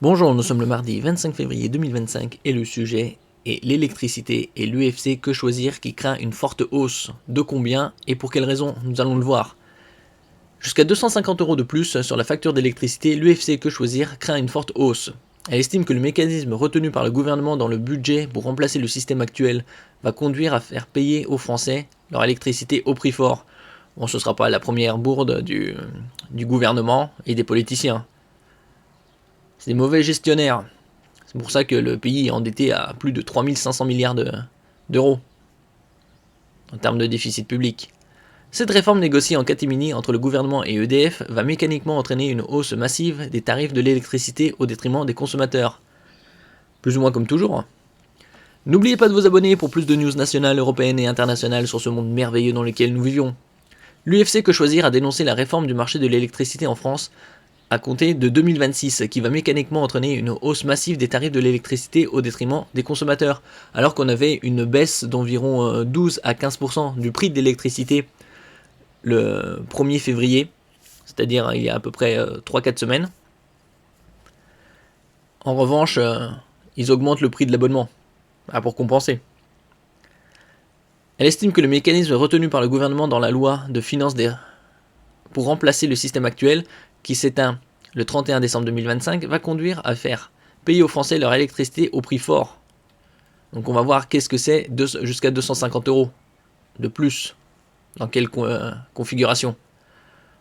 Bonjour, nous sommes le mardi 25 février 2025 et le sujet est l'électricité et l'UFC Que Choisir qui craint une forte hausse. De combien et pour quelles raisons? Nous allons le voir. Jusqu'à 250 € de plus sur la facture d'électricité, l'UFC Que Choisir craint une forte hausse. Elle estime que le mécanisme retenu par le gouvernement dans le budget pour remplacer le système actuel va conduire à faire payer aux Français leur électricité au prix fort. Bon, ce ne sera pas la première bourde du gouvernement et des politiciens. C'est des mauvais gestionnaires. C'est pour ça que le pays est endetté à plus de 3500 milliards d'euros en termes de déficit public. Cette réforme négociée en catimini entre le gouvernement et EDF va mécaniquement entraîner une hausse massive des tarifs de l'électricité au détriment des consommateurs. Plus ou moins comme toujours. N'oubliez pas de vous abonner pour plus de news nationales, européennes et internationales sur ce monde merveilleux dans lequel nous vivions. L'UFC Que Choisir a dénoncé la réforme du marché de l'électricité en France à compter de 2026, qui va mécaniquement entraîner une hausse massive des tarifs de l'électricité au détriment des consommateurs, alors qu'on avait une baisse d'environ 12 à 15% du prix de l'électricité le 1er février, c'est-à-dire il y a à peu près 3-4 semaines. En revanche, ils augmentent le prix de l'abonnement, pour compenser. Elle estime que le mécanisme retenu par le gouvernement dans la loi de finances pour remplacer le système actuel, qui s'éteint le 31 décembre 2025, va conduire à faire payer aux Français leur électricité au prix fort. Donc on va voir qu'est-ce que c'est jusqu'à 250 € de plus, dans quelle configuration.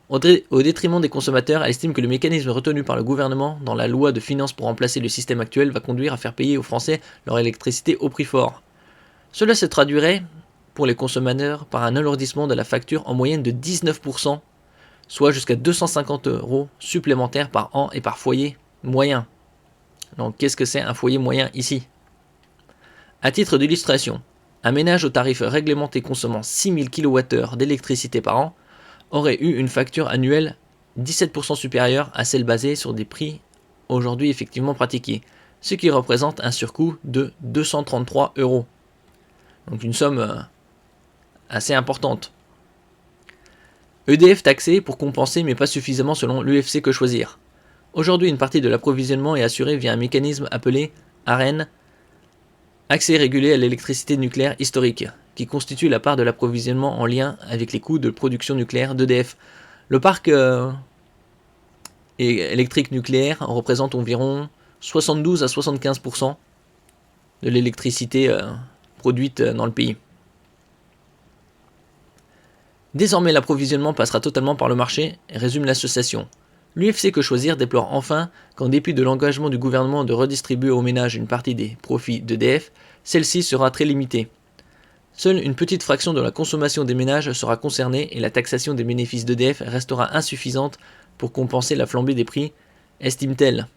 Au détriment des consommateurs, elle estime que le mécanisme retenu par le gouvernement dans la loi de finances pour remplacer le système actuel va conduire à faire payer aux Français leur électricité au prix fort. Cela se traduirait pour les consommateurs par un alourdissement de la facture en moyenne de 19%, soit jusqu'à 250 € supplémentaires par an et par foyer moyen. Donc qu'est-ce que c'est un foyer moyen ici? À titre d'illustration, un ménage au tarif réglementé consommant 6000 kWh d'électricité par an aurait eu une facture annuelle 17% supérieure à celle basée sur des prix aujourd'hui effectivement pratiqués, ce qui représente un surcoût de 233 €. Donc une somme assez importante. EDF taxé pour compenser mais pas suffisamment selon l'UFC Que Choisir. Aujourd'hui, une partie de l'approvisionnement est assurée via un mécanisme appelé AREN, accès régulé à l'électricité nucléaire historique, qui constitue la part de l'approvisionnement en lien avec les coûts de production nucléaire d'EDF. Le parc électrique nucléaire représente environ 72 à 75% de l'électricité produite dans le pays. Désormais, l'approvisionnement passera totalement par le marché, résume l'association. L'UFC Que Choisir déplore enfin qu'en dépit de l'engagement du gouvernement de redistribuer aux ménages une partie des profits d'EDF, celle-ci sera très limitée. Seule une petite fraction de la consommation des ménages sera concernée et la taxation des bénéfices d'EDF restera insuffisante pour compenser la flambée des prix, estime-t-elle.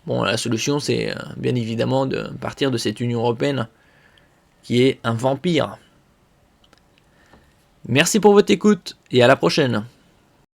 Bon, la solution, c'est bien évidemment de partir de cette Union européenne qui est un vampire. Merci pour votre écoute et à la prochaine.